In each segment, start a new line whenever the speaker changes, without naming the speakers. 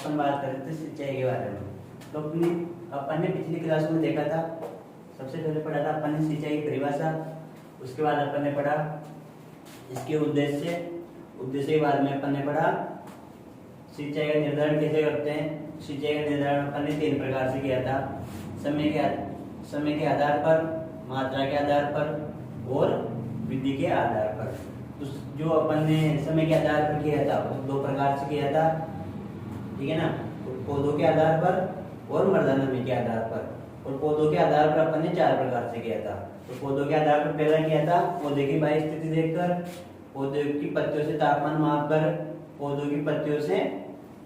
अपन बात कर रहे थे सिंचाई के बारे में। तो अपन ने पिछली क्लास में देखा था, सबसे पहले पढ़ा था अपन ने सिंचाई की परिभाषा, उसके बाद अपन ने पढ़ा इसके उद्देश्य के बाद में अपन ने पढ़ा सिंचाई का निर्धारण कैसे करते हैं। सिंचाई का निर्धारण अपन ने 3 प्रकार से किया था, समय के आधार पर, मात्रा के आधार पर और विधि के आधार पर। तो जो अपन ने समय के आधार पर किया था वो 2 प्रकार से किया था, ठीक है ना, तो पौधों के आधार पर और मृदा नमी के आधार पर। और पौधों के आधार पर अपन ने 4 प्रकार से किया था। तो पौधों के आधार पर पहला किया था पौधे की बाह्य स्थिति देखकर, पौधे की पत्तियों से तापमान मापकर, पौधों की पत्तियों से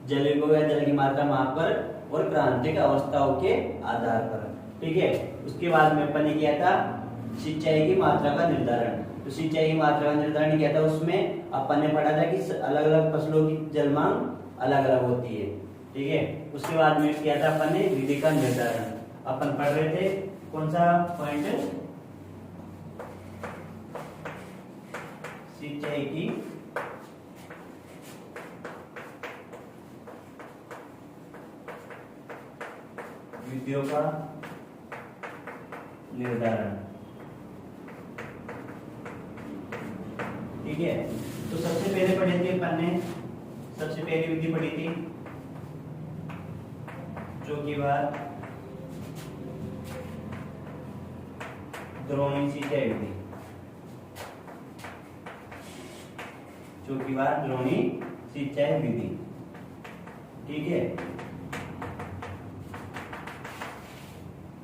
जल को या जल की मात्रा मापकर और क्रांतिक अवस्थाओं के आधार पर, ठीक है। उसके बाद में अपन ने किया था सिंचाई की मात्रा का निर्धारण। तो सिंचाई की मात्रा का निर्धारण किया था, उसमें अपन ने पढ़ा था कि अलग अलग फसलों की जल मांग अलग अलग होती है, ठीक है। उसके बाद में किया था अपन ने विधि का निर्धारण। अपन पढ़ रहे थे कौन सा पॉइंट, सिंचाई की विधियों का निर्धारण, ठीक है। तो सबसे पहले पढ़े थे अपन ने, सबसे पहली विधि पढ़ी थी चौकीवार द्रोणी सिंचाई विधि, चौकीवार द्रोणी सिंचाई विधि, ठीक है।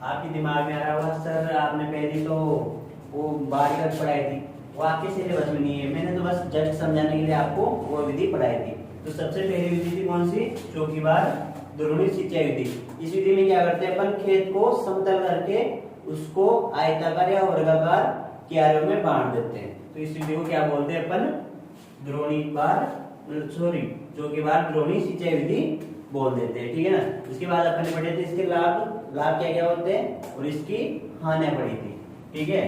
आपके दिमाग में आ रहा होगा सर आपने पहली तो वो बारी तक पढ़ाई थी, वो आपके सिलेबस में नहीं है, मैंने तो बस जस्ट समझाने के लिए आपको वो विधि पढ़ाई थी। तो सबसे पहली विधि थी कौन सी, चौकीवार द्रोणी सिंचाई विधि। इस विधि में क्या करते हैं अपन, खेत को समतल करके उसको आयताकार या वर्गाकार क्यारियों में बांट देते हैं। तो इस विधि को क्या बोलते हैं अपन, चौकीवार द्रोणी सिंचाई विधि बोल देते हैं, ठीक है ना। उसके बाद अपन ने पढ़े थे इसके लाभ क्या क्या होते हैं और इसकी हानियां पढ़ी थी, ठीक है।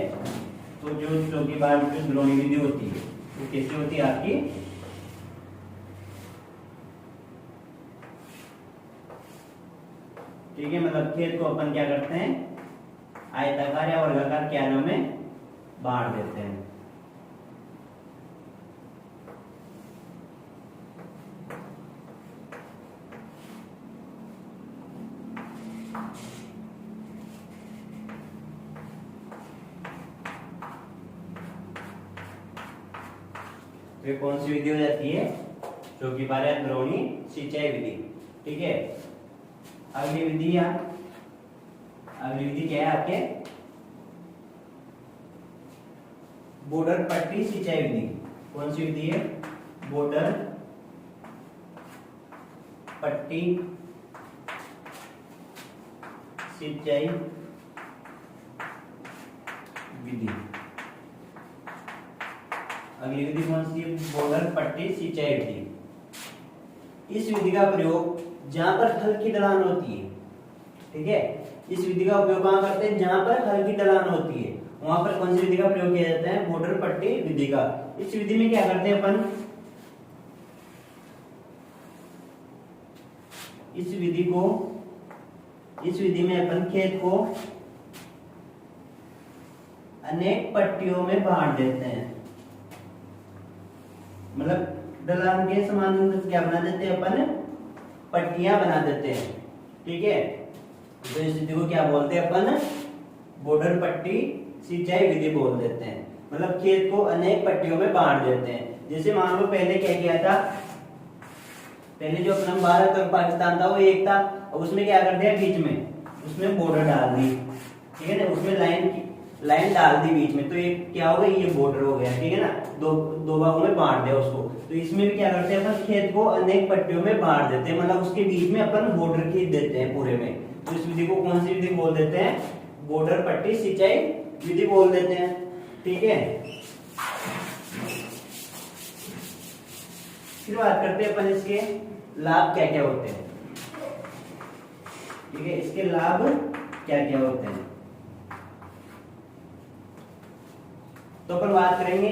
तो जो चौकीवार द्रोणी विधि होती है वो कैसी होती है आपकी, ठीक है, मतलब खेत को अपन क्या करते हैं आयताकार या वर्गाकार क्यारियों में बांट देते हैं। तो ये कौन सी विधि हो जाती है, चौकीवार या द्रोणी सिंचाई विधि, ठीक है। अगली विधि क्या है आपके, बॉर्डर पट्टी सिंचाई विधि। कौन सी विधि है, बॉर्डर पट्टी सिंचाई विधि। अगली विधि कौन सी है, बॉर्डर पट्टी सिंचाई विधि। इस विधि का प्रयोग जहां पर हल्की ढलान होती है, ठीक है, इस विधि का उपयोग कहां करते हैं, जहां पर हल्की ढलान होती है वहां पर कौन सी विधि का प्रयोग किया जाता है, बॉर्डर पट्टी विधि का। इस विधि में क्या करते हैं अपन, इस विधि में अपन खेत को अनेक पट्टियों में बांट देते हैं, मतलब ढलान के समानांतर क्या बना देते हैं अपन, पट्टियां बना देते हैं, ठीक है। तो इस विधि को क्या बोलते हैं अपन, बॉर्डर पट्टी सिंचाई विधि बोल देते हैं। मतलब खेत को अनेक पट्टियों में बांट देते हैं। जैसे मान लो पहले क्या किया था, पहले जो अपना भारत और पाकिस्तान था वो एक था, और उसमें क्या कर दिया बीच में उसमें बॉर्डर डाल दी, ठीक है ना, उसमें लाइन डाल दी बीच में, तो ये क्या हो गया, ये बॉर्डर हो गया, ठीक है ना, दो भागों में बांट दिया उसको। तो इसमें भी क्या करते हैं अपन, खेत को अनेक पट्टियों में बांट देते हैं, मतलब उसके बीच में अपन बॉर्डर खींच देते हैं पूरे में। तो इस विधि को कौन सी विधि बोल देते हैं, बॉर्डर पट्टी सिंचाई विधि बोल देते हैं, ठीक है। फिर बात करते हैं अपन इसके लाभ क्या क्या होते हैं, ठीक है, इसके लाभ क्या क्या होते हैं। तो अपन बात करेंगे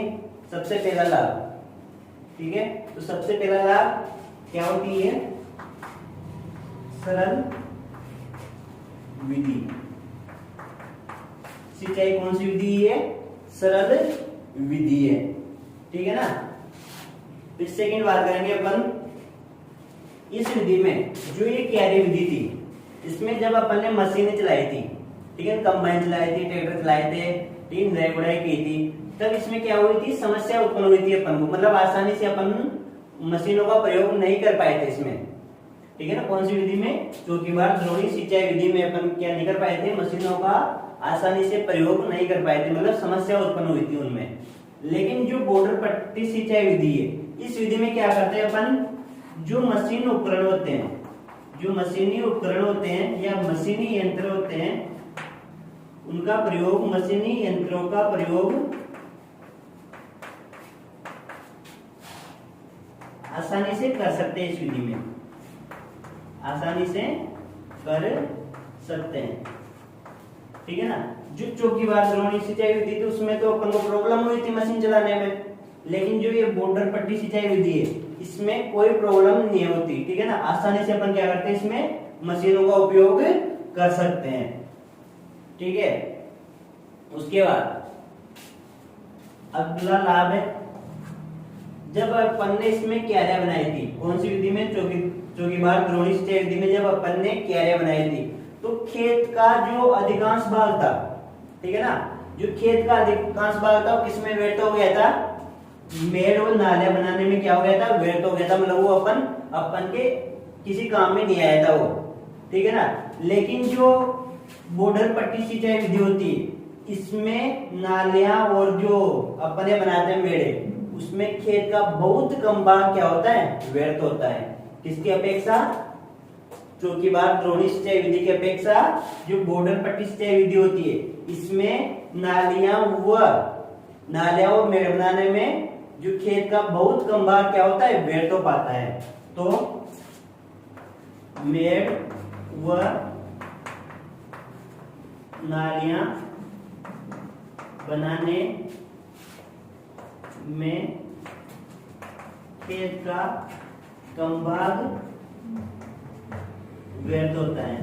सबसे पहला लाभ, ठीक है। तो सबसे पहला लाभ क्या होती है, सरल विधि। सिंचाई कौन सी विधि है? सरल विधि है, ठीक है ना। फिर सेकंड बात करेंगे अपन, इस विधि में जो ये क्यारी विधि थी, इसमें जब अपन ने मशीनें चलाई थी, ठीक है, कंबाइन चलाई थी, ट्रैक्टर चलाए थे, ठीक, निराई गुड़ाई की थी, तब इसमें क्या हुई थी? समस्या उत्पन्न हुई थी अपन को, मतलब आसानी से अपन मशीनों का प्रयोग नहीं कर पाए थे इसमें, ठीक है ना। कौन सी विधि में? चौकीबार द्रोणी सिंचाई विधि में अपन क्या नहीं कर पाए थे? मशीनों का आसानी से प्रयोग नहीं कर पाए थे, मतलब समस्या उत्पन्न हुई थी उनमें। लेकिन जो बॉर्डर पट्टी सिंचाई विधि है, इस विधि में क्या करते हैं अपन? जो मशीन उपकरण होते हैं, जो मशीनी उपकरण होते हैं या मशीनी यंत्र होते हैं, उनका प्रयोग, मशीनी यंत्रों का प्रयोग आसानी से कर सकते हैं। इस विधि में आसानी से कर सकते हैं, ठीक है ना। जो चौकीबार द्रोणी सिंचाई विधि थी, उसमें तो अपन को प्रॉब्लम हुई थी मशीन चलाने में, लेकिन जो ये बॉर्डर पट्टी सिंचाई विधि है, इसमें कोई प्रॉब्लम नहीं होती, ठीक है ना। आसानी से अपन क्या करते हैं? इसमें मशीनों का उपयोग कर सकते हैं, ठीक है। उसके बाद अगला लाभ है, जब अपन ने इसमें क्यारियां बनाई थी, कौन सी विधि में? चौकीबार द्रोणी सिंचाई विधि में जब अपन ने क्यारियां बनाई थी, तो खेत का जो अधिकांश भाग था, ठीक है ना, जो खेत का अधिकांश भाग था, किसमें व्यर्थ हो गया था? मेड़ और नाले बनाने में क्या हो गया था? व्यर्थ हो गया था, मतलब वो अपन के किसी काम में नहीं आया था वो, ठीक है ना। लेकिन जो बॉर्डर पट्टी सिंचाई विधि होती है, इसमें नालियां और जो अपने बनाते हैं मेड़े, उसमें खेत का बहुत कम भाग क्या होता है? व्यर्थ होता है। किसकी अपेक्षा? चौकीबार द्रोणी सिंचाई विधि की अपेक्षा जो बॉर्डर पट्टी सिंचाई विधि होती है, इसमें नालियां और मेड़ बनाने में जो खेत का बहुत कम भाग क्या होता है? व्यर्थ हो पाता है। तो मेड़ व नालियां बनाने में खेत का कम भाग व्यर्थ होता है,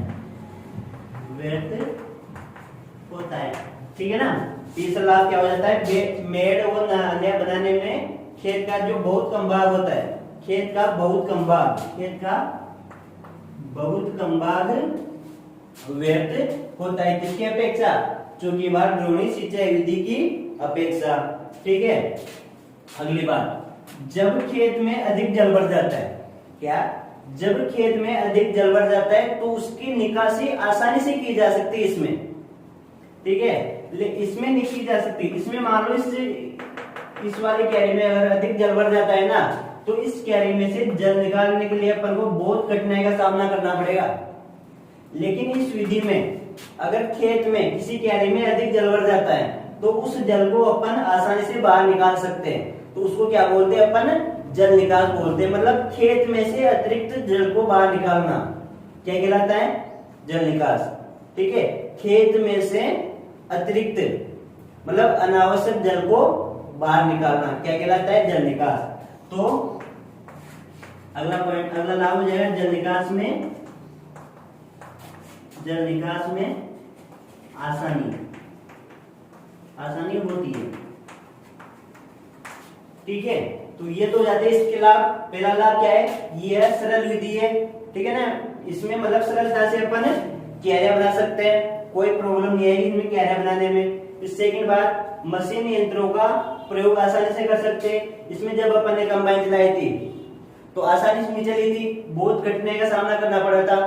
ठीक है ना। तीसरा लाभ क्या हो जाता है? मेड़ और नालियां बनाने में खेत का जो बहुत कम भाग होता है, खेत का बहुत कम भाग व्यर्थ होता है। किसकी अपेक्षा? चौकीबार द्रोणी सिंचाई विधि की अपेक्षा, ठीक है। अगली बात, जब खेत में अधिक जल भर जाता है, क्या? जब खेत में अधिक जल भर जाता है तो उसकी निकासी आसानी से की जा सकती है इसमें, ठीक है। इसमें नहीं की जा सकती। इसमें मान लो इस वाली क्यारी में अगर अधिक जल भर जाता है ना, तो इस क्यारी में से जल निकालने के लिए अपन को बहुत कठिनाई का सामना करना पड़ेगा। लेकिन इस विधि में अगर खेत में किसी क्यारी में अधिक जल भर जाता है, तो उस जल को अपन आसानी से बाहर निकाल सकते हैं। तो उसको क्या बोलते हैं अपन? जल निकास बोलते हैं। मतलब खेत में से अतिरिक्त जल को बाहर निकालना क्या कहलाता है? जल निकास, ठीक है। खेत में से अतिरिक्त मतलब अनावश्यक जल को बाहर निकालना क्या कहलाता है? जल निकास। तो अगला पॉइंट, अगला लाभ हो जाएगा जल निकास में आसानी होती है, ठीक है। तो ये तो जाते हैं इसके लाभ। पहला लाभ क्या है? ये सरल विधि है, ठीक है ना। इसमें मतलब सरलता से अपन क्यारियां बना सकते हैं, कोई प्रॉब्लम नहीं आएगी इनमें क्यारियां बनाने में। सेकंड बात, मशीन यंत्रों का प्रयोग आसानी से कर सकते हैं। इसमें जब अपन ने कंबाइन चलाई थी तो आसानी से नहीं चली थी, बहुत कठिनाई का सामना करना पड़ा था,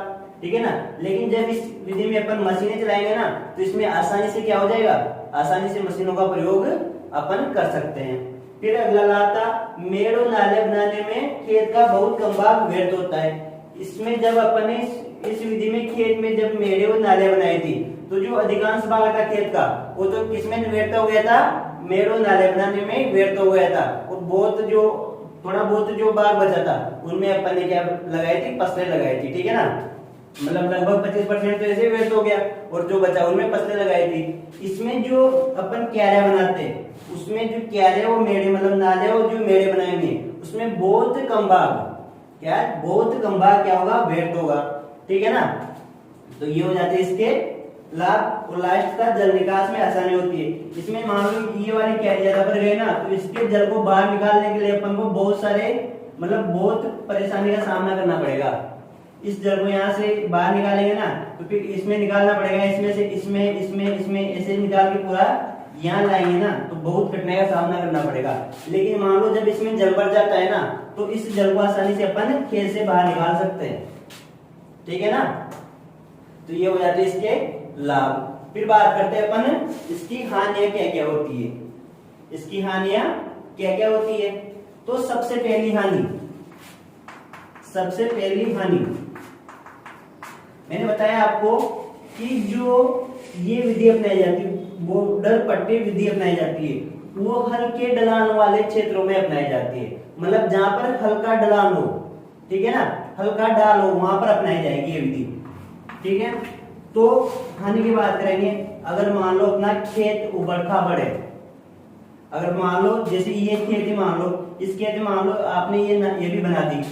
ठीक है ना। लेकिन जब इस विधि में अपन मशीनें चलाएंगे ना, तो इसमें आसानी से क्या हो जाएगा? आसानी से मशीनों का प्रयोग अपन कर सकते हैं। फिर अगला लाभ था, मेड़ और नाले बनाने में खेत का बहुत कम भाग व्यर्थ होता है। इसमें जब अपन ने इस विधि में खेत में जब मेड़े और नाले बनाई थी, तो जो अधिकांश भाग था खेत का, वो तो किसमें व्यर्थ हो गया था? मेड़ और नाले बनाने में व्यर्थ हो गया था। और थोड़ा बहुत जो भाग बचा था, उनमें अपन ने क्या लगाई थी? फसलें लगाई थी, ठीक है ना। मतलब लगभग 25% तो ऐसे व्यर्थ हो गया, और जो बचा उनमें फसलें लगाई थी। इसमें जो अपन क्यारियां बनाते हैं, उसमें जो क्यारे और मेड़े मतलब नाले और जो मेड़े बनाएंगे, उसमें बहुत कम भाग क्या होगा? व्यर्थ होगा, ठीक है ना। तो ये हो जाते हैं इसके लाभ। और लास्ट का जल निकास में आसानी होती है। इसमें मान लो ये वाली कैरी ज्यादा भर गई ना, तो इसके जल को बाहर निकालने के लिए अपन को बहुत सारे मतलब बहुत परेशानी का सामना करना पड़ेगा। इस जल को यहाँ से बाहर निकालेंगे ना, तो फिर इसमें निकालना पड़ेगा, इसमें से इसमें ऐसे निकाल के पूरा यहाँ लाएंगे ना, तो बहुत कठिनाई का सामना करना पड़ेगा। लेकिन मान लो जब इसमें जल भर जाता है ना, तो इस जल को आसानी से अपन खेत से बाहर निकाल सकते हैं, ठीक है ना। तो ये हो जाते हैं इसके लाभ। फिर बात करते हैं अपन इसकी हानियां क्या क्या होती है। इसकी हानियां क्या क्या होती है। तो सबसे पहली हानि मैंने बताया आपको कि जो ये विधि अपनाई जाती है, बॉर्डर पट्टी विधि अपनाई जाती है, वो हल्के ढलान वाले क्षेत्रों में अपनाई जाती है। मतलब जहां पर हल्का ढलान हो, ठीक है ना, हल्का ढाल हो, वहां पर अपनाई जाएगी ये विधि, ठीक है। तो हानि की बात करेंगे। अगर मान लो अपना खेत उबड़ खाबड़ है, अगर मान लो जैसे ये खेत है, मान लो इस खेत में मान लो आपने ये भी बना दी,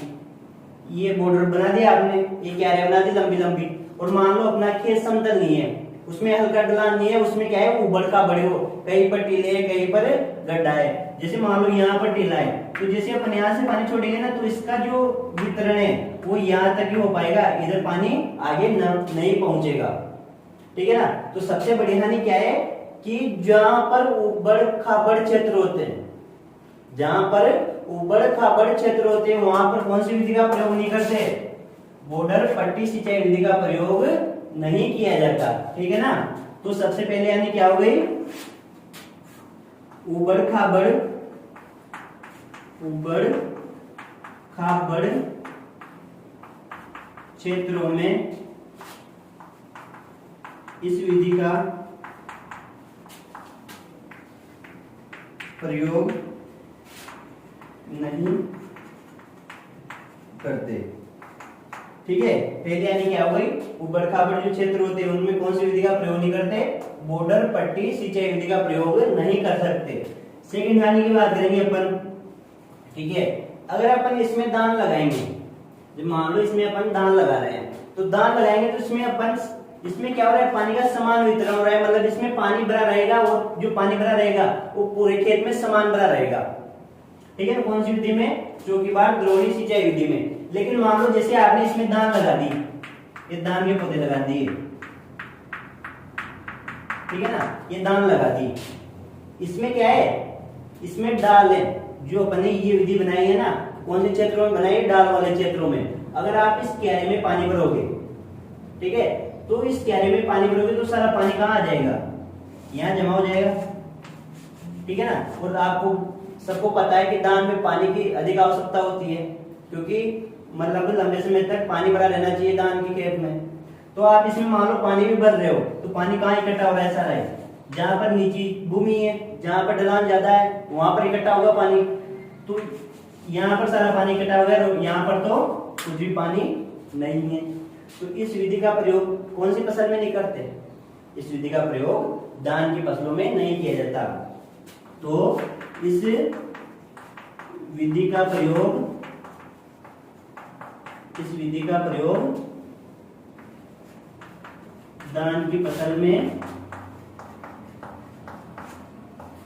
ये बॉर्डर बना दिया आपने, ये क्यारियां बना दी लंबी लंबी, और मान लो अपना खेत समतल नहीं है, उसमें हल्का ढलान नहीं है, उसमें क्या है उबड़ खाबड़ हो, कहीं पर टीले है, कहीं पर गड्ढा है। जैसे मान लो यहाँ पर टीला है, तो जैसे अपन यहाँ से पानी छोड़ेंगे ना, तो इसका जो वितरण है वो यहाँ तक ही हो पाएगा, इधर पानी आगे नहीं पहुंचेगा, ठीक है ना। तो सबसे बड़ी हानि क्या है कि जहां पर उबड़ खाबड़ क्षेत्र होते हैं, जहां पर उबड़ खाबड़ क्षेत्र होते हैं, वहां पर कौन सी विधि का प्रयोग नहीं करते, बॉर्डर पट्टी सिंचाई विधि का प्रयोग नहीं किया जाता, ठीक है ना। तो सबसे पहले यानी क्या हो गई, उबड़ खाबड़ क्षेत्रों में इस विधि का प्रयोग नहीं करते, ठीक है। पहले यानी क्या हो गई, उबड़ खाबड़ जो क्षेत्र होते हैं उनमें कौन सी विधि का प्रयोग नहीं करते, बॉर्डर पट्टी सिंचाई विधि का प्रयोग नहीं कर सकते। सेकंड हानि की बात करेंगे अपन, ठीक है। अगर अपन इसमें दान लगाएंगे, जब मान लो इसमें अपन दान लगा रहे हैं, तो दान लगाएंगे तो इसमें क्या हो रहा है, पानी का समान वितरण हो रहा है, मतलब इसमें पानी भरा रहेगा, और जो पानी भरा रहेगा वो पूरे खेत में समान भरा रहेगा, ठीक है ना। कौन सी विधि में, चौकी बार द्रोणी सिंचाई विधि में। लेकिन मान लो जैसे आपने इसमें दान लगा दी, ये दान के पौधे लगा दिए, ठीक है ना, ये दान लगा दी, इसमें क्या है, इसमें डाल है, जो अपने ये विधि बनाई है ना, कौन से क्षेत्रों में बनाई है, डाल वाले क्षेत्रों में। अगर आप इस क्यारे में पानी भरोगे, ठीक है, तो इस क्यारे में पानी भरोगे तो सारा पानी कहाँ आ जाएगा, यहाँ जमा हो जाएगा, ठीक है ना। और आपको सबको पता है कि दान में पानी की अधिक आवश्यकता होती है, क्योंकि मतलब लंबे समय तक पानी भरा रहना चाहिए दान के खेत में। तो आप इसमें मान लो पानी भी भर रहे हो, तो पानी कहाँ इकट्ठा हो रहा है, सारा है जहां पर नीची भूमि है, जहां पर ढलान ज्यादा है, वहां पर इकट्ठा होगा पानी। तो यहाँ पर सारा पानी इकट्ठा हो गया, और यहाँ पर तो कुछ भी पानी नहीं है। तो इस विधि का प्रयोग कौन सी फसल में नहीं करते, इस विधि का प्रयोग धान की फसलों में नहीं किया जाता। तो इस विधि का प्रयोग धान की फसल में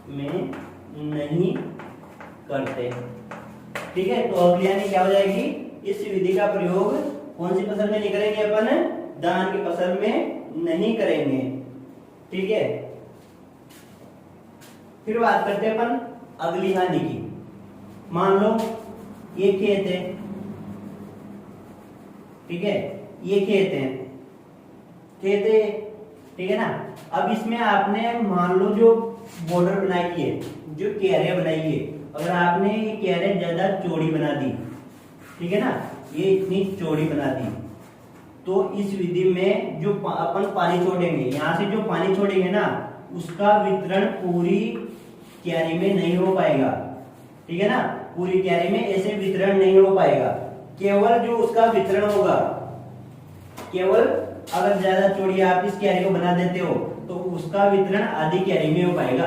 नहीं करते, ठीक है। तो अगली यानी क्या हो जाएगी, इस विधि का प्रयोग कौन सी फसल में नहीं करेंगे, अपन धान की फसल में नहीं करेंगे, ठीक है। फिर बात करते हैं अपन अगली हानि की। मान लो ये खेत है, ठीक है, ये खेत है, ठीक है ना। अब इसमें आपने मान लो जो बॉर्डर बनाई है, जो क्यारियां बनाई है, अगर आपने ये क्यारियां ज्यादा चौड़ी बना दी, ठीक है ना, ये इतनी चौड़ी बना दी, तो इस विधि में जो अपन पानी छोड़ेंगे, यहाँ से जो पानी छोड़ेंगे ना, उसका वितरण पूरी क्यारी में नहीं हो पाएगा, ठीक है ना। पूरी क्यारी में ऐसे वितरण नहीं हो पाएगा। केवल जो उसका वितरण होगा, केवल अगर ज्यादा चौड़ी आप इस क्यारी को बना देते हो, तो उसका वितरण आधी क्यारी में हो पाएगा।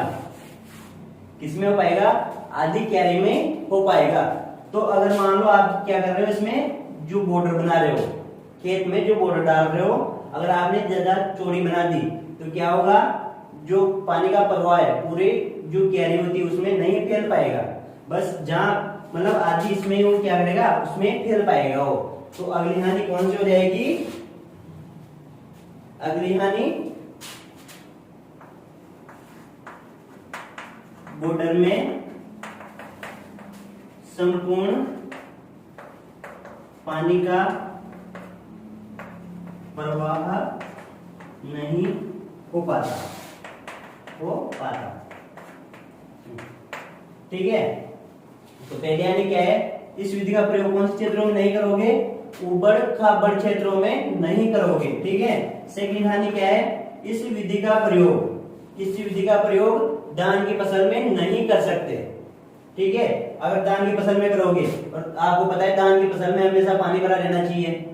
किसमें हो पाएगा, आधी क्यारी में हो पाएगा। तो अगर मान लो आप क्या कर रहे हो, इसमें जो बॉर्डर बना रहे हो, खेत में जो बॉर्डर डाल रहे हो, अगर आपने ज्यादा चौड़ी बना दी तो क्या होगा, जो पानी का प्रवाह है पूरे जो क्यारी होती है उसमें नहीं फैल पाएगा, बस जहां मतलब आधी इसमें वो क्या करेगा, उसमें फैल पाएगा वो। तो अगली हानि कौन सी हो जाएगी, अगली हानि बॉर्डर में संपूर्ण पानी का प्रवाह नहीं हो पाता, ठीक है। तो पहले यानी क्या है, इस विधि का प्रयोग कौन से क्षेत्रों में नहीं करोगे, उबड़ खाबड़ क्षेत्रों में नहीं करोगे, ठीक है। सेकंड हानि क्या है, इस विधि का प्रयोग धान की फसल में नहीं कर सकते, ठीक है। अगर धान की फसल में करोगे, और आपको पता है धान की फसल में हमेशा पानी भरा रहना चाहिए,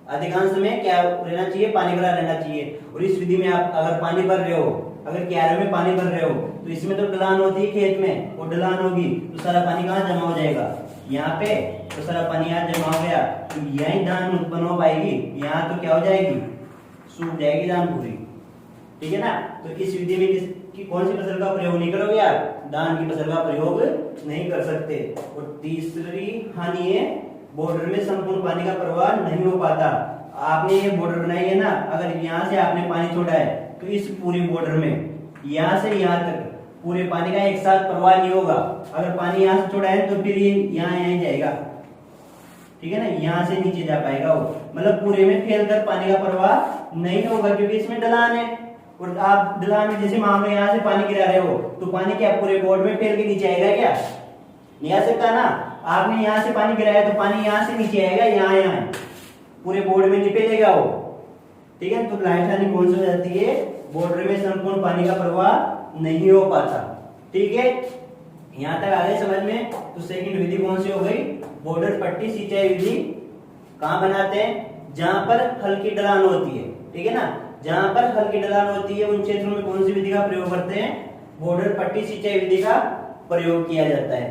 अधिकांश समय क्या रहना चाहिए, पानी भरा रहना चाहिए। और इस विधि में आप अगर पानी भर रहे हो, अगर क्यारे में पानी भर रहे हो, तो इसमें तो ढलान होती है खेत में, और ढलान होगी तो सारा पानी कहाँ जमा हो जाएगा, यहाँ पे। तो सारा पानी यहाँ जमा हो गया तो यही धान उत्पन्न हो पाएगी, यहाँ तो क्या हो जाएगी, सूख जाएगी धान पूरी, ठीक है ना। तो इस विधि में कौन सी फसल का प्रयोग नहीं करोगे आप, धान की फसल का प्रयोग नहीं कर सकते। और तीसरी हानि है, बॉर्डर में संपूर्ण पानी का प्रवाह नहीं हो पाता। आपने ये बॉर्डर बनाई है ना, अगर यहाँ से आपने पानी छोड़ा है तो इस पूरी बॉर्डर में यहाँ से यहाँ तक पूरे पानी का एक साथ प्रवाह नहीं होगा। अगर पानी यहाँ से छोड़ा है तो फिर ये यहाँ जाएगा, ठीक है ना, यहाँ से नीचे जा पाएगा वो, मतलब पूरे में फैलकर पानी का प्रवाह नहीं होगा, क्योंकि इसमें ढलान है। और आप ढलान में जैसे मान लो यहाँ से पानी गिरा रहे हो, तो पानी क्या पूरे बोर्ड में फैल के नीचे आएगा क्या, नहीं आ सकता ना। आपने यहाँ से पानी गिराया तो पानी यहाँ से नीचे आएगा, यहाँ पूरे बोर्ड में नहीं फैलेगा वो, ठीक है। तो लाइट हानि कौन सी हो जाती है, बॉर्डर में संपूर्ण पानी का प्रवाह नहीं हो पाता, ठीक है। यहाँ तक आ गए समझ में। तो सेकंड विधि कौन सी हो गई, बॉर्डर पट्टी सिंचाई विधि। कहाँ बनाते हैं, जहां पर हल्की ढलान होती है, ठीक है ना, जहां पर हल्की ढलान होती है उन क्षेत्रों में कौन सी विधि का प्रयोग करते हैं, बॉर्डर पट्टी सिंचाई विधि का प्रयोग किया जाता है,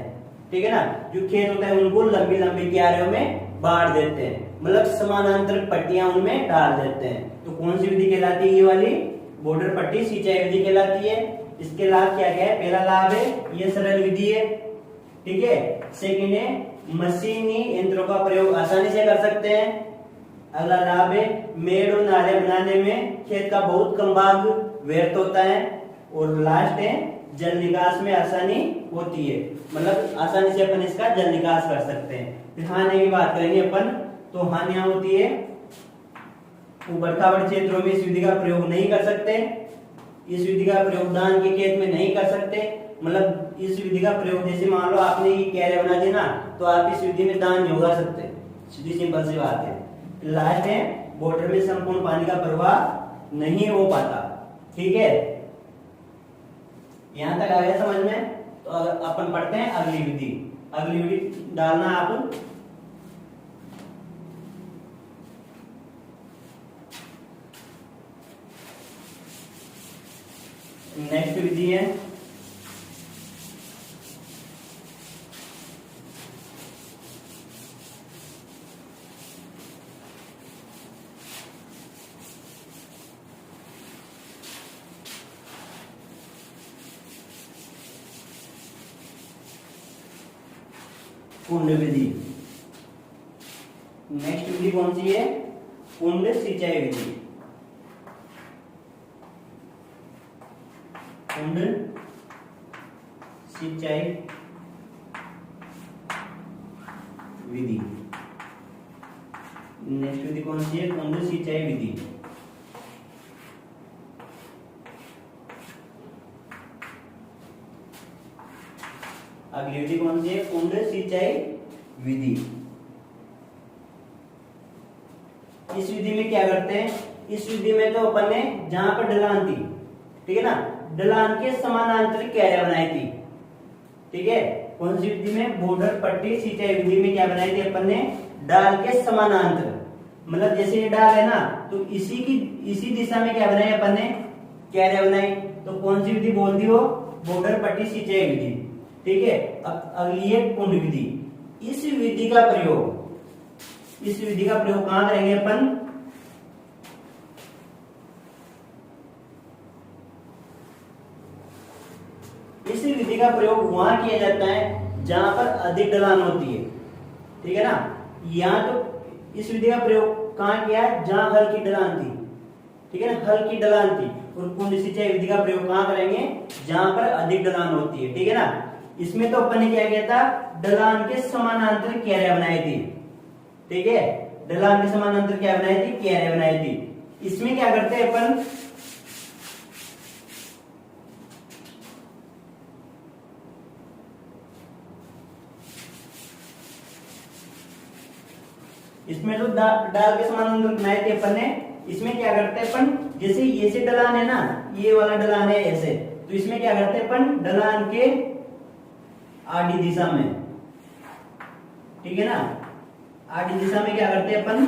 ठीक है ना। जो खेत होता है उनको लंबी लंबी क्यारियों में बांट देते हैं, मतलब समानांतर पट्टियां उनमें डाल देते हैं। तो कौन सी विधि कहलाती है, ये वाली बॉर्डर पट्टी सिंचाई विधि कहलाती है। इसके लाभ क्या क्या है, पहला लाभ है ये सरल विधि है, ठीक है। सेकंड है मशीनी यंत्रों का प्रयोग आसानी से कर सकते हैं। अगला लाभ है मेड़ और नाले बनाने में खेत का बहुत कम भाग व्यर्थ होता है। और लास्ट है जल निकास में आसानी होती है, मतलब आसानी से अपन इसका जल निकास कर सकते हैं। फिर हानि की बात करेंगे अपन, तो हानियां होती है ऊबड़ खाबड़ क्षेत्रों में इस विधि का प्रयोग नहीं कर सकते, इस विधि का प्रयोग धान के खेत में नहीं कर सकते, मतलब इस विधि का प्रयोग जैसे मान लो आपने ये क्यारे बना दी ना, तो आप इस विधि में धान नहीं उगा सकते, सीधी सिंपल सी बात है। लास्ट है बॉर्डर में संपूर्ण पानी का प्रवाह नहीं हो पाता, ठीक है। यहां तक आ गया समझ में। तो अपन पढ़ते हैं अगली विधि। अगली विधि डालना आप नेक्स्ट विधि है कुंड विधि। नेक्स्ट विधि कौन सी है, कुंड सिंचाई विधि। कुंड सिंचाई विधि। नेक्स्ट विधि कौन सी है, कुंड सिंचाई विधि। अगली विधि कौन सी है, कुंड सिंचाई विधि। इस विधि में क्या करते हैं, इस विधि में तो अपन ने जहां पर ढलान थी, ठीक है ना, ढलान के समानांतर क्यारियां बनाई थी, ठीक है। कौन सी विधि में, बॉर्डर पट्टी सिंचाई विधि में क्या बनाई थी अपन ने, डाल के समानांतर, मतलब जैसे ये डाल है ना, तो इसी दिशा में क्या बनाई अपन ने, क्यारियां बनाई। तो कौन सी विधि बोल दी हो, बॉर्डर पट्टी सिंचाई विधि, ठीक है। अब अगली है कुंड विधि। इस विधि का प्रयोग इस विधि का प्रयोग कहां करेंगे अपन? इस विधि का प्रयोग वहां किया जाता है जहां पर अधिक ढलान होती है, ठीक है ना। यहाँ तो इस विधि का प्रयोग कहां किया है? जहां हल्की ढलान थी, ठीक है ना, हल्की ढलान थी। और कुंड सिंचाई विधि का प्रयोग कहां करेंगे? जहां पर अधिक ढलान होती है, ठीक है ना। इसमें तो अपन ने क्या किया था? ढलान के समानांतर क्यारियां बनाई थी, ठीक है, ढलान के समानांतर क्या बनाई थी? क्यारियां बनाई थी। इसमें क्या करते हैं अपन? इसमें तो डाल के समानांतर बनाए थे अपन ने। इसमें क्या करते हैं अपन? जैसे ये से ढलान है ना, ये वाला ढलान है ऐसे, तो इसमें क्या करते हैं अपन? ढलान के आड़ी दिशा में, ठीक है ना, आड़ी दिशा में क्या करते हैं अपन?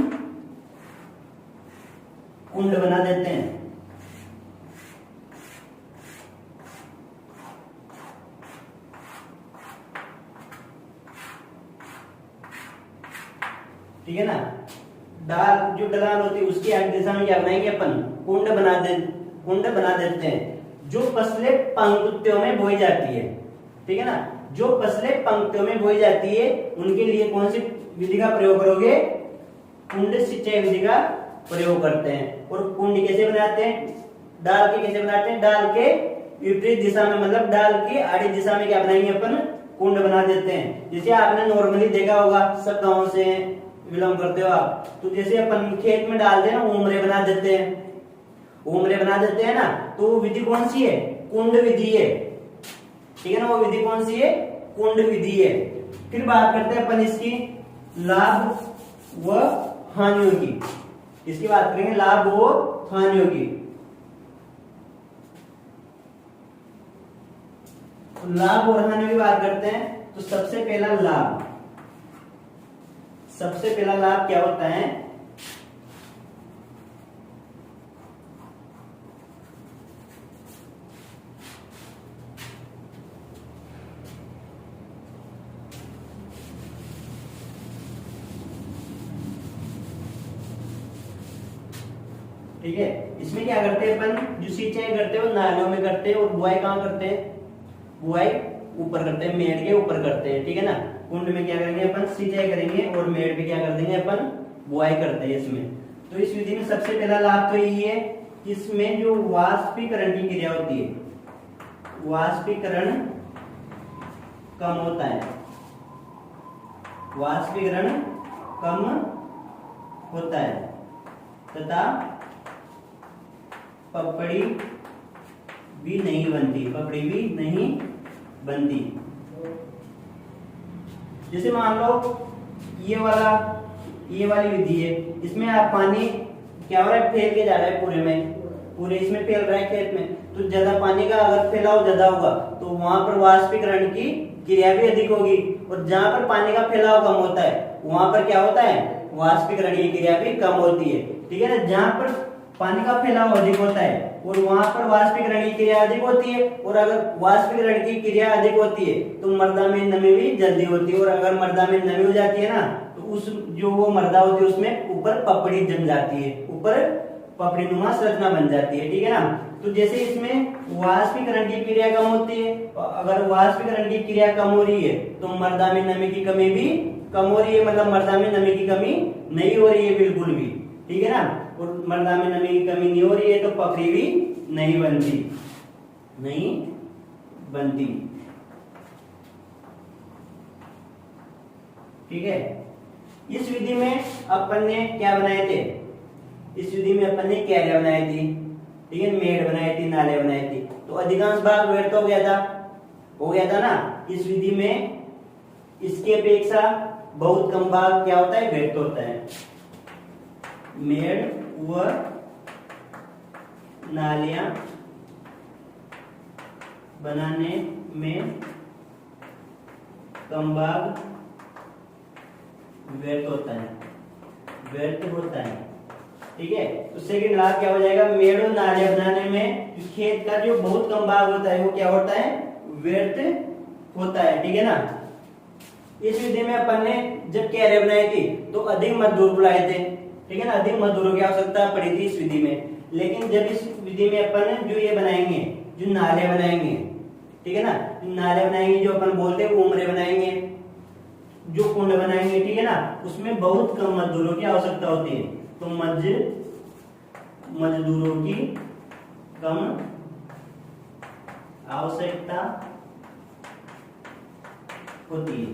कुंड बना देते हैं, ठीक है ना। डाल जो ढलान होती है उसकी आड़ी दिशा में क्या बनाएंगे अपन? कुंड बना देते हैं जो फसलें पंक्तियों में बोई जाती है, ठीक है ना। जो फसलें पंक्तियों में बोई जाती है उनके लिए कौन सी विधि का प्रयोग करोगे? कुंड सिंचाई विधि का प्रयोग करते हैं। और कुंड कैसे बनाते हैं? डाल के कैसे बनाते हैं? डाल के विपरीत दिशा में, मतलब डाल की आड़ी दिशा में क्या बनाएंगे अपन? कुंड बना देते हैं। जैसे आपने नॉर्मली देखा होगा, सब गाँव से बिलोंग करते हो आप, तो जैसे अपन खेत में डालते हैं ना, उमरे बना देते हैं, उमरे बना देते हैं ना, तो वो विधि कौन सी है? कुंड विधि है, ठीक है ना। वो विधि कौन सी है? कुंड विधि है। फिर बात करते हैं अपन इसकी लाभ व हानियों की। इसकी बात करेंगे लाभ व हानियों की। लाभ और हानियों की बात करते हैं तो सबसे पहला लाभ क्या होता है? ठीक है, इसमें क्या करते हैं अपन? जो सिंचाई करते हैं वो नालियों में करते हैं, और बुआई कहाँ करते हैं? बुआई ऊपर करते हैं, मेड़ के ऊपर करते हैं, ठीक है ना। कुंड में क्या करेंगे अपन? सिंचाई करेंगे, और मेड़ पे क्या कर देंगे अपन? बुआई करते हैं इसमें। तो इस विधि में सबसे पहला लाभ तो यही है कि इसमें जो वाष्पीकरण की क्रिया होती है, वाष्पीकरण कम होता है, वाष्पीकरण कम होता है तथा पपड़ी भी नहीं बनती। जैसे मान लो ये वाली विधि है, इसमें आप पानी क्या हो रहा है? फैल के जा रहा है पूरे इसमें फैल रहा है खेत में। तो ज्यादा पानी का अगर फैलाव ज्यादा होगा तो वहां पर वाष्पीकरण की क्रिया भी अधिक होगी, और जहां पर पानी का फैलाव कम होता है वहां पर क्या होता है? वाष्पीकरण की क्रिया भी कम होती है, ठीक है ना। जहां पर पानी का फैलाव अधिक होता है और वहां पर वाष्पीकरण की क्रिया अधिक होती है, और अगर वाष्पीकरण की क्रिया अधिक होती है तो मृदा में नमी भी जल्दी होती है, और अगर मृदा में नमी हो जाती है ना, तो उस जो वो मृदा होती है उसमें ऊपर पपड़ी जम जाती है, ऊपर पपड़ीनुमा संरचना बन जाती है, ठीक है ना। तो जैसे इसमें वाष्पीकरण की क्रिया कम होती है, अगर वाष्पीकरण की क्रिया कम हो रही है तो मृदा में नमी की कमी भी कम हो रही है, मतलब मृदा में नमी की कमी नहीं हो रही है बिल्कुल भी, ठीक है ना। और मृदा में नमी की कमी नहीं हो रही है तो पपड़ी भी नहीं बनती, ठीक है। इस विधि में अपन ने क्या बनाए थे? इस विधि में अपन ने क्यारियां बनाई थी, ठीक है, मेड़ बनाई थी, नाले बनाए थे, तो अधिकांश भाग व्यर्थ हो गया था ना। इस विधि में इसकी अपेक्षा बहुत कम भाग क्या होता है? व्यर्थ होता है। मेड़ व नालियां बनाने में कम भाग व्यर्थ होता है, ठीक है। तो सेकंड लाभ क्या हो जाएगा? मेड़ और नालियां बनाने में खेत का जो बहुत कम भाग होता है वो क्या होता है? व्यर्थ होता है, ठीक है ना। इस विधि में अपन ने जब क्यारे बनाई थी तो अधिक मजदूर बुलाए थे, ठीक है ना, अधिक मजदूरों की आवश्यकता पड़ी थी इस विधि में। लेकिन जब इस विधि में अपन जो ये बनाएंगे, जो नाले बनाएंगे, ठीक है ना, नाले बनाएंगे, जो अपन बोलते हैं उमरे बनाएंगे, जो कुंड बनाएंगे, ठीक है ना, उसमें बहुत कम मजदूरों की आवश्यकता होती है। तो मजदूरों की कम आवश्यकता होती है,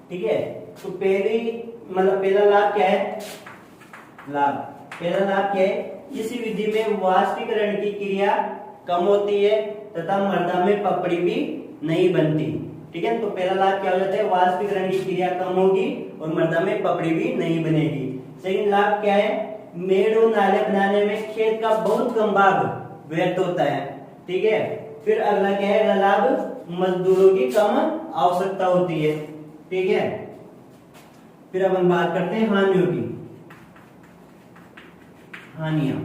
ठीक है। तो पहला लाभ क्या है, पहला लाभ क्या है, इसी विधि में वाष्पीकरण की क्रिया कम होती है तथा मृदा में पपड़ी भी नहीं बनती, ठीक है। तो पहला लाभ क्या हो जाता है, वाष्पीकरण की क्रिया कम होगी और मृदा में पपड़ी भी नहीं बनेगी। सेकंड लाभ क्या है, मेड़ और नाले बनाने में खेत का बहुत कम भाग व्यर्थ होता है, ठीक है। फिर अगला क्या है, अगला लाभ, मजदूरों की कम आवश्यकता होती है, ठीक है। फिर अपन बात करते हैं हानियों की। हानियां,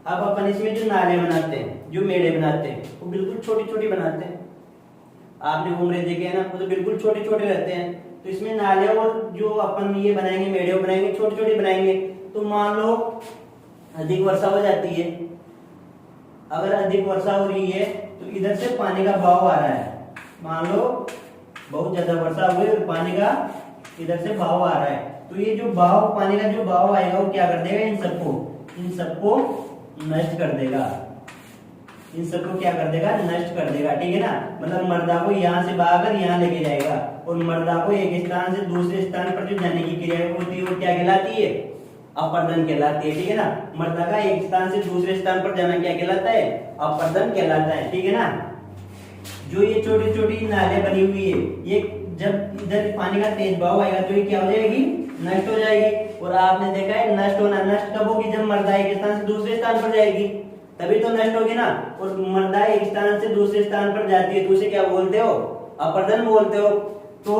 अब अपन इसमें जो नाले बनाते हैं, जो मेड़े बनाते हैं, वो बिल्कुल छोटी छोटी बनाते हैं। आपने उम्रे देखे हैं ना, वो तो बिल्कुल छोटे छोटे रहते हैं। तो इसमें नाले और जो अपन ये बनाएंगे, मेड़े बनाएंगे, छोटे छोटे बनाएंगे। तो मान लो अधिक वर्षा हो जाती है, अगर अधिक वर्षा हो रही है तो इधर से पानी का बहाव आ रहा है, मान लो बहुत ज्यादा वर्षा हुई और पानी का इधर से बहाव आ रहा है, तो ये जो बहाव, पानी का जो बहाव आएगा वो क्या कर देगा, इन सबको नष्ट कर देगा, इन सबको क्या कर देगा, नष्ट कर देगा, ठीक है ना। मतलब मृदा को यहाँ से बहाकर यहाँ लेके जाएगा और मृदा को एक स्थान से दूसरे स्थान पर जो जाने की क्रिया होती है वो क्या कहलाती है, अपर्दन कहलाती है, ठीक है ना। मृदा का एक स्थान से दूसरे स्थान पर जाना क्या कहलाता है, अपर्दन कहलाता है, ठीक है ना। जो ये छोटी छोटी नाले बनी हुई है, ये जब इधर पानी का तेज बहाव आएगा तो ये क्या हो जाएगी, नष्ट हो जाएगी। और आपने देखा है नष्ट होना, नष्ट कब होगी, जब मृदा एक स्थान से दूसरे स्थान पर जाएगी, तभी तो नष्ट होगी ना। और मृदा एक स्थान से दूसरे स्थान पर जाती है तो उसे क्या बोलते हो, अपर्दन बोलते हो। तो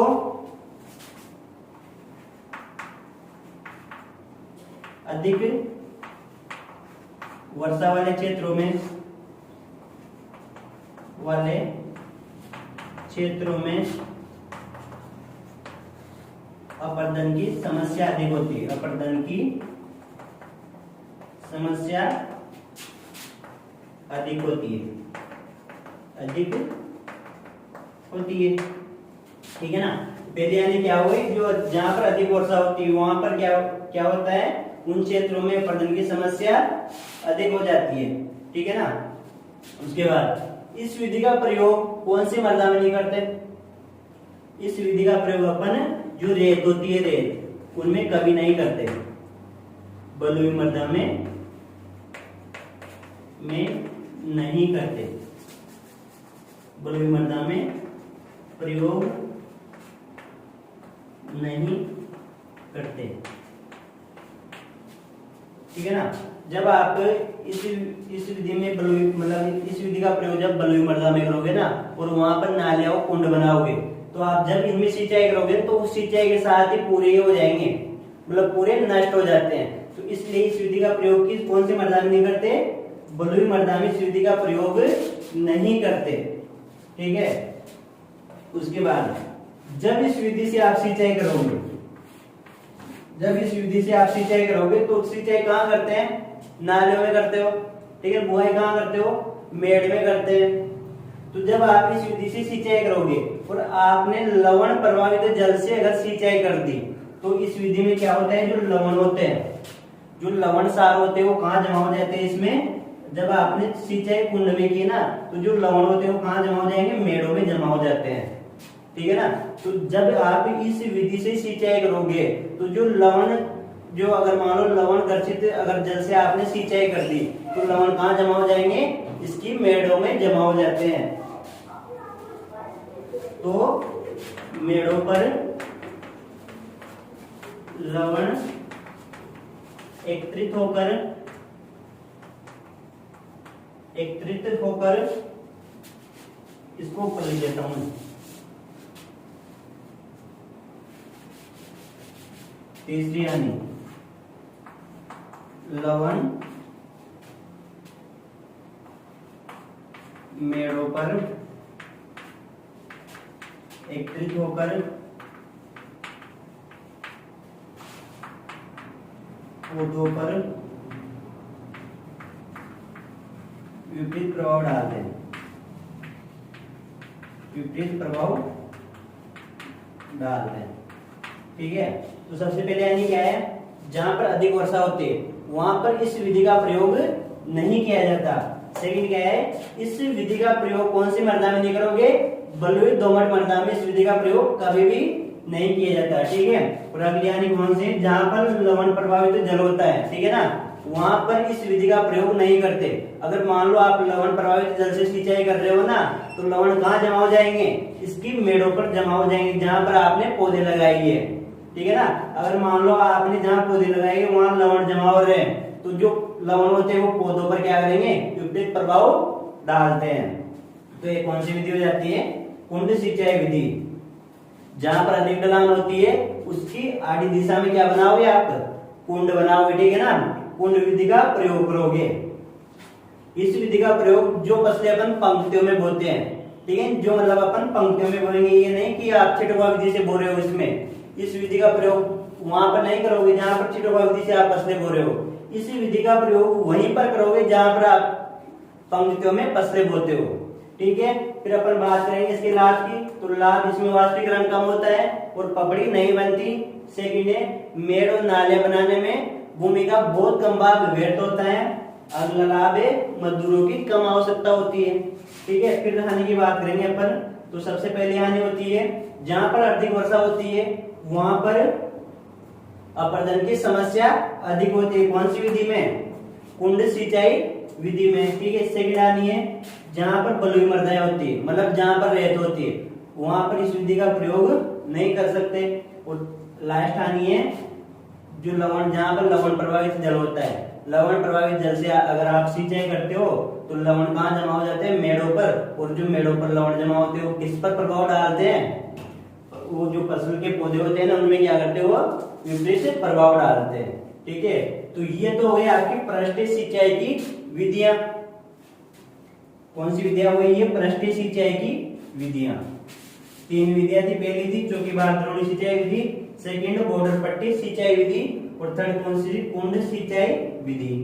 अधिक वर्षा वाले क्षेत्रों में अपर्दन की समस्या अधिक होती है, अपर्दन की समस्या अधिक होती है, ठीक है ना। पहले यानी क्या हुई, जो जहां पर अधिक वर्षा होती है वहां पर क्या होता है, उन क्षेत्रों में अपर्दन की समस्या अधिक हो जाती है, ठीक है ना। उसके बाद इस विधि का प्रयोग कौन सी मृदा में नहीं करते, इस विधि का प्रयोग अपन जो रेत होती है, रेत, उनमें कभी नहीं करते। बलुई मृदा में नहीं करते, बलुई मृदा में प्रयोग नहीं करते, ठीक है ना। जब आप इस विधि में बलुई, मतलब इस विधि का प्रयोग जब बलुई मृदा में करोगे ना और वहां पर नाले और कुंड बनाओगे, तो आप जब इनमें सिंचाई करोगे तो उस सिंचाई के साथ ही पूरे हो जाएंगे, मतलब पूरे नष्ट हो जाते हैं। तो इसलिए इस विधि का प्रयोग किस कौन से मृदा में नहीं करते, बलुई मृदा में इस विधि का प्रयोग नहीं करते, ठीक है। उसके बाद जब इस विधि से आप सिंचाई करोगे, तो सिंचाई कहाँ करते हैं, नालियों में करते हो, ठीक है। बुआई कहाँ करते हो, मेड़ में करते हैं। तो जब आप इस विधि से सिंचाई करोगे और आपने लवण प्रभावित जल से अगर सिंचाई कर दी, तो इस विधि में क्या होता है, जो लवण होते हैं, जो लवण सार होते हैं वो कहाँ जमा हो जाते हैं, इसमें जब आपने सिंचाई कुंड में की ना, तो जो लवण होते हैं वो कहाँ जमा हो जाएंगे, मेड़ों में जमा हो जाते हैं, ठीक है ना। तो जब आप इस विधि से सिंचाई करोगे तो जो लवण, जो अगर मान लो लवण ग्रसित अगर जल से आपने सिंचाई कर दी, तो लवण कहाँ जमा हो जाएंगे, इसकी मेड़ों में जमा हो जाते हैं। तो मेड़ों पर लवण एकत्रित होकर इसको ऊपर ले लेता हूं। तीसरी हानि, लवण मेड़ों पर एकत्रित होकर पौधों पर विपरीत प्रभाव डालते हैं। विपरीत प्रभाव डालते हैं, ठीक है। तो सबसे पहले यानी क्या है, जहां पर अधिक वर्षा होती है वहां पर इस विधि का प्रयोग नहीं किया जाता। सेकंड क्या है, इस विधि का प्रयोग कौन सी मृदा में नहीं करोगे, बलुई दोमट मृदा में इस विधि का प्रयोग कभी भी नहीं किया जाता, ठीक है। और अगली यानी कौन सी, जहां पर लवण प्रभावित जल होता है, ठीक है ना, वहां पर इस विधि का प्रयोग नहीं करते। अगर मान लो आप लवण प्रभावित जल से सिंचाई कर रहे हो ना, तो लवण कहाँ जमा हो जाएंगे, इसकी मेड़ों पर जमा हो जाएंगे जहां पर आपने पौधे लगाए है, ठीक है ना। अगर मान लो आपने जहां पौधे लगाए वहां लवण जमा हो रहे हैं, तो जो लवण होते हैं वो पौधों पर क्या करेंगे, विपरीत प्रभाव डालते हैं। तो ये कौन सी विधि हो जाती है, कुंड सिंचाई विधि। जहां पर अधिक ढलान होती है उसकी आड़ी दिशा में क्या बनाओगे आप, कुंड बनाओगे, ठीक है ना। कुंड विधि का प्रयोग करोगे। इस विधि का प्रयोग जो फसलें अपन पंक्तियों में बोते हैं, ठीक है, जो मतलब अपन पंक्तियों में बोएंगे, ये नहीं कि आप छिटवा विधि से बो रहे हो। इसमें इस विधि का प्रयोग वहां पर नहीं करोगे जहां पर छिटवा विधि से आप फसलें बो रहे हो। इस विधि का प्रयोग वहीं पर करोगे जहां पर आप पंक्तियों में फसलें बोते हो, ठीक है। फिर अपन बात करेंगे इसके लाभ की। तो लाभ, इसमें वाष्पीकरण कम होता है और पपड़ी नहीं बनती। सेकंड है, मेड़ और नाले बनाने में भूमि का बहुत कम भाग व्यर्थ होता है। अगला लाभ है, मजदूरों की कम आवश्यकता होती है, ठीक है। फिर हानि की बात करेंगे अपन। तो सबसे पहले हानि होती है, जहां पर अधिक वर्षा होती है वहां पर अपर्दन की समस्या अधिक होती है। कौन सी विधि में, कुंड सिंचाई विधि में, ठीक है। सेकंड हानि है, जहां पर बलुई मृदाएं होती है, मतलब जहां पर रेत होती है, वहां पर इस विधि का प्रयोग नहीं कर सकते। और लास्ट हानि है, जो लवण, जहां पर लवण प्रभावित जल होता है, लवण प्रभावित जल से अगर आप सिंचाई करते हो तो लवण कहाँ जमा हो जाते हैं, मेड़ों पर। और जो मेड़ों पर लवण जमा होते हैं वो किस पर प्रभाव डालते हैं, वो जो फसल के पौधे होते हैं ना उनमें क्या करते हो, विपरीत प्रभाव डालते हैं, ठीक है। तो ये तो हो गई आपकी पृष्ठीय सिंचाई की विधियां। कौन सी विधियां हुई, ये पृष्ठीय सिंचाई की विधियां। 3 विधियां थी। पहली थी चौकी बांधरोणी सिंचाई विधि, सेकंड बॉर्डर पट्टी सिंचाई विधि, और थर्ड कौन सी, कुंड सिंचाई विधि।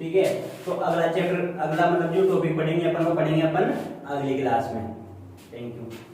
ठीक है। तो अगला चैप्टर, अगला मतलब जो टॉपिक पढ़ेंगे अपन, वो पढ़ेंगे अपन अगली क्लास में। Thank you.